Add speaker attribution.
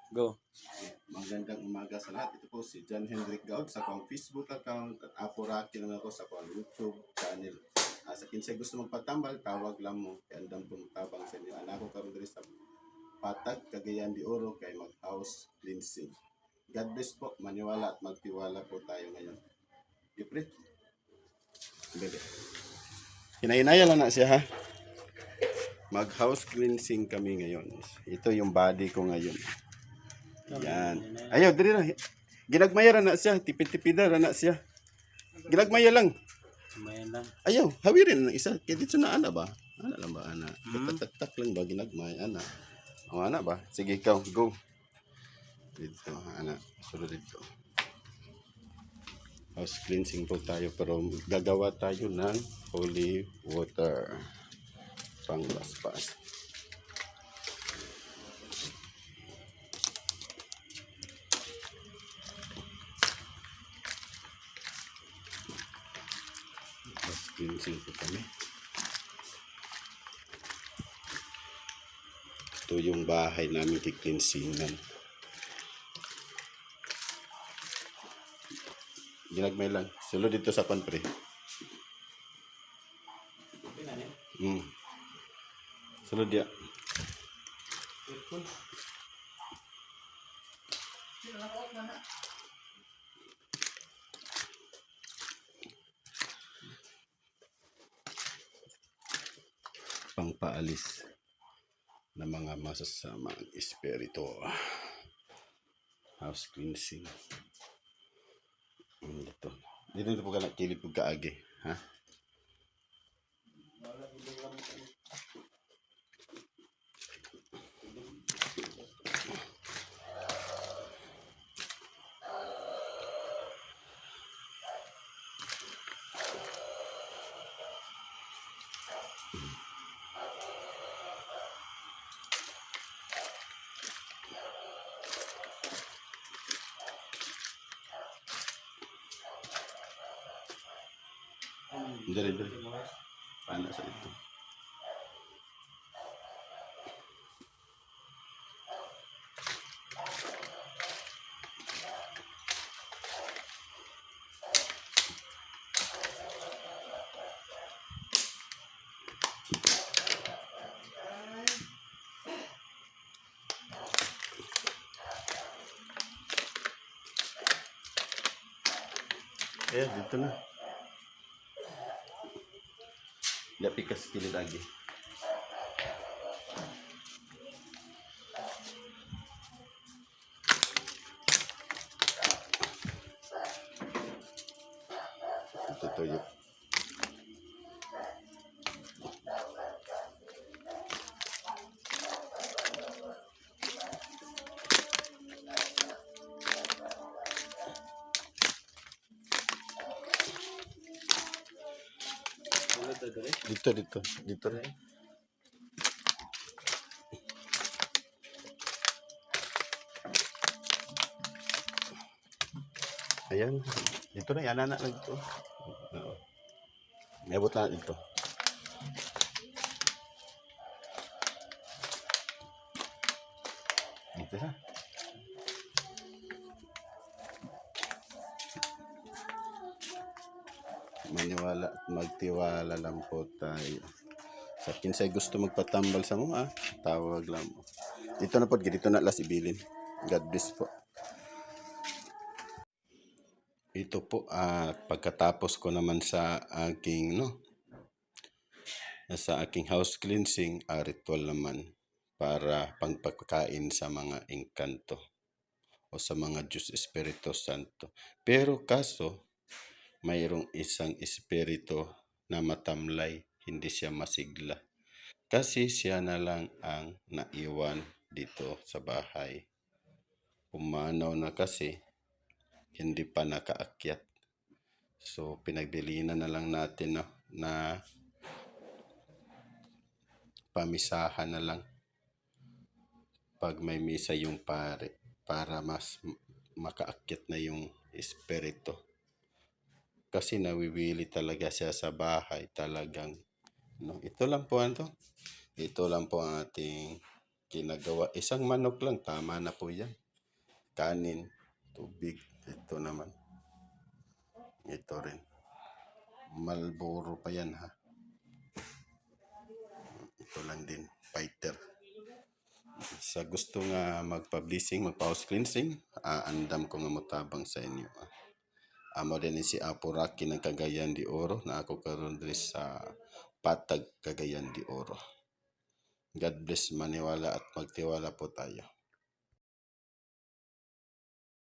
Speaker 1: Go.
Speaker 2: Magandang umaga sa lahat. Ito po si John Hendrik Gaud sa akong Facebook account at Apo Rocky naman ako sa akong YouTube channel. Sa kinsay gusto magpatambal, tawag lang mo. Kaya andam pumatabang sa inyo. Anak ko karon diri sa Patag, Cagayan de Oro kay mag-house cleansing. God bless po. Maniwala at magtiwala po tayo ngayon. Ipre. Bebe. Hinay-hinaya lang na siya ha. Mag-house cleansing kami ngayon. Ito yung body ko ngayon. Yan. Ayaw, diri na. Ginagmaya na siya. Tipid-tipida na siya. Ginagmaya lang.
Speaker 1: Sumayan lang.
Speaker 2: Ayaw, hawirin na isa. Kaya dito na ana ba? Ana lang ba, ana? Tak lang ba, ginagmay, ana? O, ana ba? Sige, ikaw, go. Dito, ana. Sunod dito. House cleansing po tayo, pero gagawa tayo ng holy water. Panglaspas. House cleansing po kami. Ito yung bahay namin kiklinsingan. Ginagmay lang. Sulod dito sa panpre. Sulod ya. Pangpaalis ng mga masasamang espiritu. House cleansing. Dito. Dito po ka nakilip po kaagi. Ha? Dari. Paano sa ito? Dito na. Dapat ka skillet lagi. Ito tuyo. Dito rin. Ayan. Dito na. Yan na lang dito. Oo. Nabot lang dito. Dito ha. Maniwala at magtiwala lang po tayo. Sa kinsay gusto magpatambal sa mga, tawag lang mo. Dito na po, dito na las ibilin. God bless po. Ito po, pagkatapos ko naman sa aking house cleansing, ritual naman para pagpakain sa mga engkanto o sa mga Diyos Espiritu Santo. Pero kaso, mayroong isang espiritu na matamlay, hindi siya masigla. Kasi siya na lang ang naiwan dito sa bahay. Pumanaw na kasi, hindi pa nakaakyat. So, pinagbilinan na lang natin na pamisahan na lang pag may misa yung pare para mas makaakyat na yung espiritu. Kasi nawiwili talaga siya sa bahay talagang. No, ito lang po ang ating ginagawa. Isang manok lang, tama na po yan. Kanin, tubig, ito naman. Ito rin. Malboro pa yan ha. Ito lang din, fighter. Sa gusto nga magpa-blessing, magpa-house cleansing, andam ko nga mutabang sa inyo. Amo din si Apo Rocky ng Cagayan de Oro na ako karon diri sa Patag, Cagayan de Oro. God bless, maniwala at magtiwala po tayo.